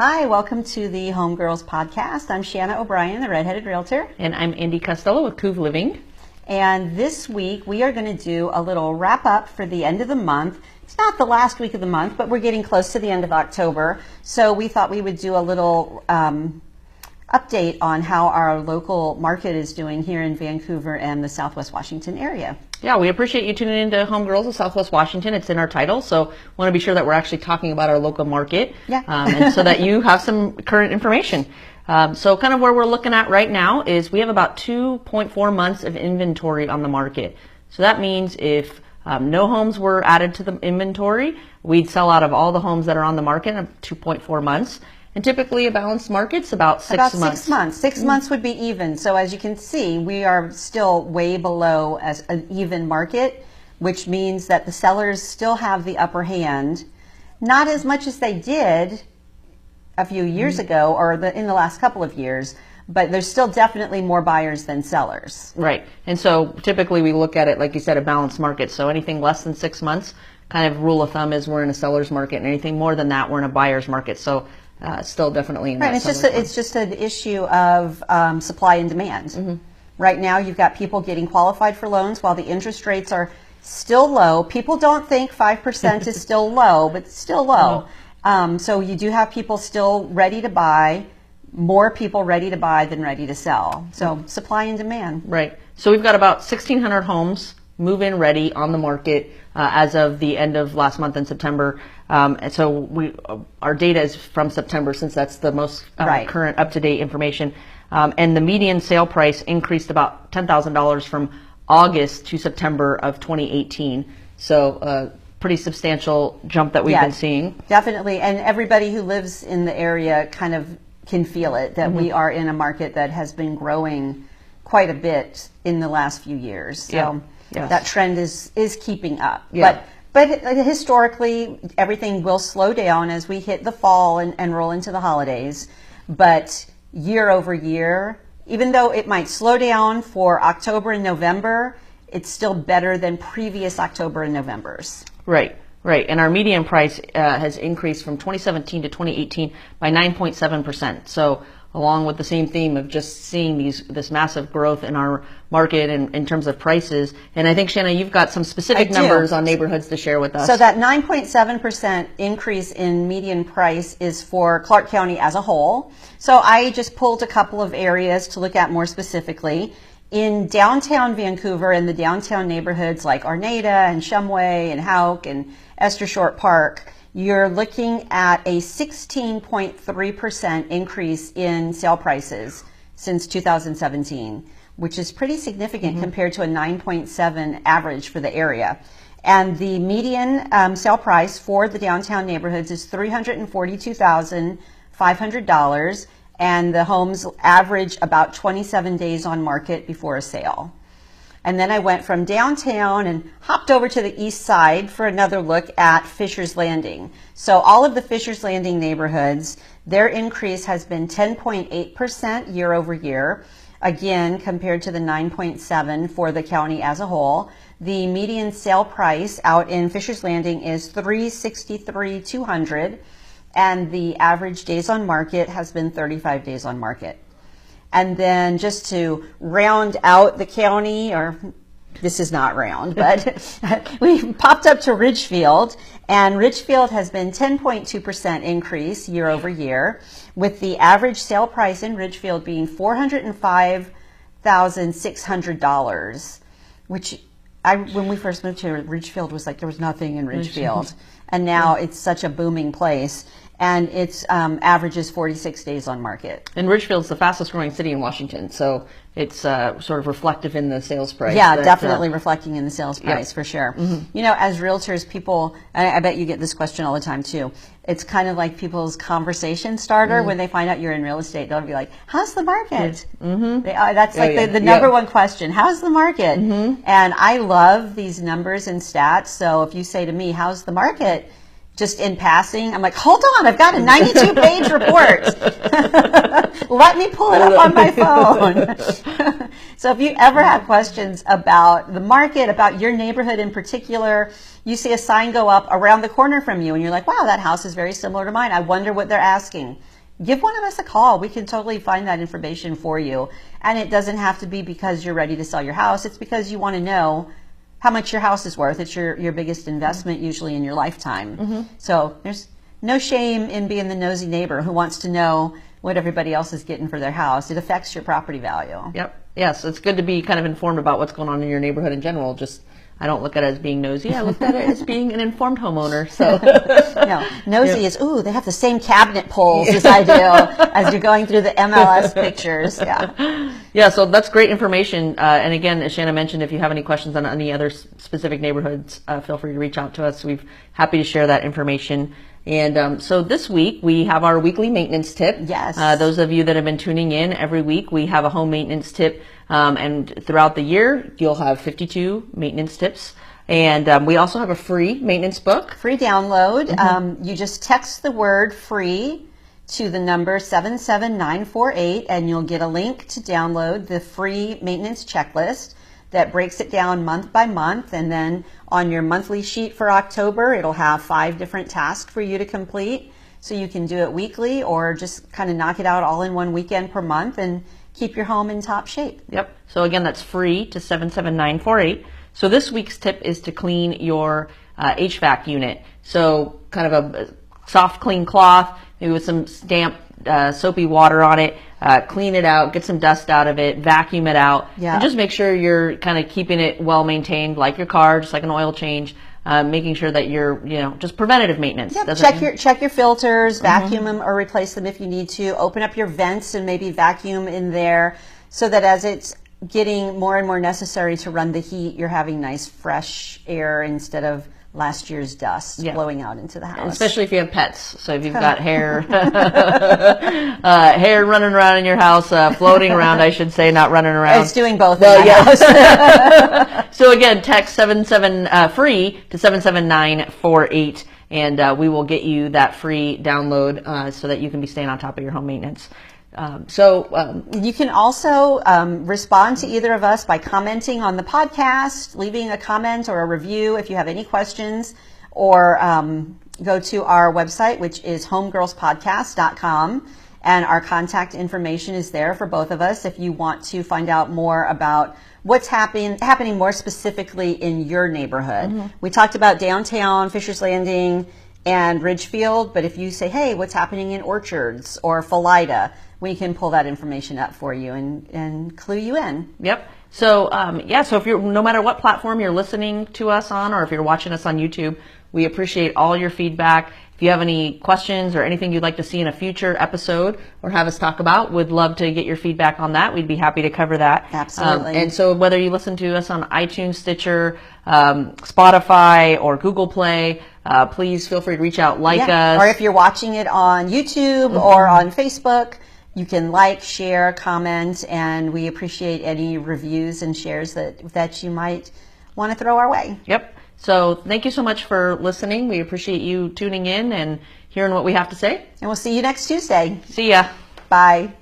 Hi, welcome to the HomeGirls podcast. I'm Shanna O'Brien, the redheaded realtor. And I'm Andy Costello with Couve Living. And this week we are going to do a little wrap up for the end of the month. It's not the last week of the month, but we're getting close to the end of October. So we thought we would do a little update on how our local market is doing here in Vancouver and the Southwest Washington area. Yeah, we appreciate you tuning into HomeGirls of Southwest Washington. It's in our title, so want to be sure that we're actually talking about our local market. Yeah. And so that you have some current information. So kind of where we're looking at right now is we have about 2.4 months of inventory on the market. So that means if no homes were added to the inventory, we'd sell out of all the homes that are on the market in 2.4 months. And typically a balanced market's about 6 months. About 6 months. 6 months would be even. So as you can see, we are still way below as an even market, which means that the sellers still have the upper hand. Not as much as they did a few years ago or in the last couple of years, but there's still definitely more buyers than sellers. Right. And so typically we look at it, like you said, a balanced market. So anything less than 6 months, kind of rule of thumb is we're in a seller's market, and anything more than that, we're in a buyer's market. So still definitely in that. Right. It's just an issue of supply and demand. Mm-hmm. Right now, you've got people getting qualified for loans while the interest rates are still low. People don't think 5% is still low, but it's still low. Mm-hmm. So you do have people still ready to buy, more people ready to buy than ready to sell. So supply and demand. Right. So we've got about 1,600 homes move-in ready on the market as of the end of last month in September. And so our data is from September, since that's the most current up-to-date information. And the median sale price increased about $10,000 from August to September of 2018. So a pretty substantial jump that we've been seeing. Definitely. And everybody who lives in the area kind of can feel it, that we are in a market that has been growing quite a bit in the last few years. So that trend is keeping up. Yeah. But historically, everything will slow down as we hit the fall and roll into the holidays. But year over year, even though it might slow down for October and November, it's still better than previous October and Novembers. Right, right. And our median price has increased from 2017 to 2018 by 9.7%. So along with the same theme of just seeing this massive growth in our market and in terms of prices. And I think, Shanna, you've got some specific numbers on neighborhoods to share with us. So that 9.7% increase in median price is for Clark County as a whole. So I just pulled a couple of areas to look at more specifically. In downtown Vancouver and the downtown neighborhoods like Arnada and Shumway and Houck and Esther Short Park, you're looking at a 16.3% increase in sale prices since 2017, which is pretty significant compared to a 9.7 average for the area. And the median sale price for the downtown neighborhoods is $342,500, and the homes average about 27 days on market before a sale. And then I went from downtown and hopped over to the east side for another look at Fisher's Landing. So all of the Fisher's Landing neighborhoods, their increase has been 10.8% year over year, again, compared to the 9.7 for the county as a whole. The median sale price out in Fisher's Landing is $363,200, and the average days on market has been 35 days on market. And then just to round out the county, or this is not round, but we popped up to Richfield, and Richfield has been 10.2% increase year over year, with the average sale price in Richfield being $405,600, which when we first moved to Richfield was like there was nothing in Richfield, and now it's such a booming place. And its averages 46 days on market. And Richfield's the fastest growing city in Washington, so it's sort of reflective in the sales price. Yeah, definitely reflecting in the sales price for sure. Mm-hmm. You know, as realtors, people, and I bet you get this question all the time too, it's kind of like people's conversation starter when they find out you're in real estate. They'll be like, how's the market? Mm-hmm. That's like the number one question. How's the market? Mm-hmm. And I love these numbers and stats, so if you say to me, how's the market? Just in passing, I'm like, hold on, I've got a 92-page report. Let me pull it up on my phone. So if you ever have questions about the market, about your neighborhood in particular, you see a sign go up around the corner from you and you're like, wow, that house is very similar to mine. I wonder what they're asking. give one of us a call. We can totally find that information for you. And it doesn't have to be because you're ready to sell your house. It's because you want to know how much your house is worth. It's your biggest investment usually in your lifetime. So there's no shame in being the nosy neighbor who wants to know what everybody else is getting for their house. It affects your property value. Yep. Yes, it's good to be kind of informed about what's going on in your neighborhood in general. Just, I don't look at it as being nosy. I look at it as being an informed homeowner. So no, nosy is, ooh, they have the same cabinet pulls as I do as you're going through the MLS pictures. Yeah. Yeah, so that's great information. And again, as Shanna mentioned, if you have any questions on any other specific neighborhoods, feel free to reach out to us. We're happy to share that information. And so this week we have our weekly maintenance tip. Yes. Those of you that have been tuning in every week, we have a home maintenance tip. And throughout the year, you'll have 52 maintenance tips. And we also have a free maintenance book. Free download. You just text the word free to the number 77948 and you'll get a link to download the free maintenance checklist that breaks it down month by month. And then on your monthly sheet for October, it'll have 5 different tasks for you to complete. So you can do it weekly or just kind of knock it out all in one weekend per month and keep your home in top shape. Yep. So again, that's free to 77948. So this week's tip is to clean your HVAC unit. So kind of a soft, clean cloth, maybe with some damp, soapy water on it. Clean it out, get some dust out of it, vacuum it out, and just make sure you're kind of keeping it well maintained, like your car, just like an oil change. Making sure that you're, just preventative maintenance. Yep. Check your filters, vacuum them or replace them if you need to. Open up your vents and maybe vacuum in there so that as it's getting more and more necessary to run the heat, you're having nice fresh air instead of last year's dust blowing out into the house. And especially if you have pets. So if you've got hair, hair running around in your house, floating around, I should say, not running around. It's doing both. Well, yes. So again, text free to 77948, and we will get you that free download so that you can be staying on top of your home maintenance. You can also respond to either of us by commenting on the podcast, leaving a comment or a review if you have any questions, or go to our website, which is homegirlspodcast.com, and our contact information is there for both of us if you want to find out more about what's happening more specifically in your neighborhood. We talked about downtown, Fisher's Landing, and Richfield, but if you say, hey, what's happening in Orchards or Philida, we can pull that information up for you and clue you in. Yep. So, so if no matter what platform you're listening to us on, or if you're watching us on YouTube, we appreciate all your feedback. If you have any questions or anything you'd like to see in a future episode or have us talk about, we'd love to get your feedback on that. We'd be happy to cover that. Absolutely. And so whether you listen to us on iTunes, Stitcher, Spotify, or Google Play, please feel free to reach out, us. Or if you're watching it on YouTube or on Facebook, you can like, share, comment, and we appreciate any reviews and shares that you might want to throw our way. Yep. So thank you so much for listening. We appreciate you tuning in and hearing what we have to say. And we'll see you next Tuesday. See ya. Bye.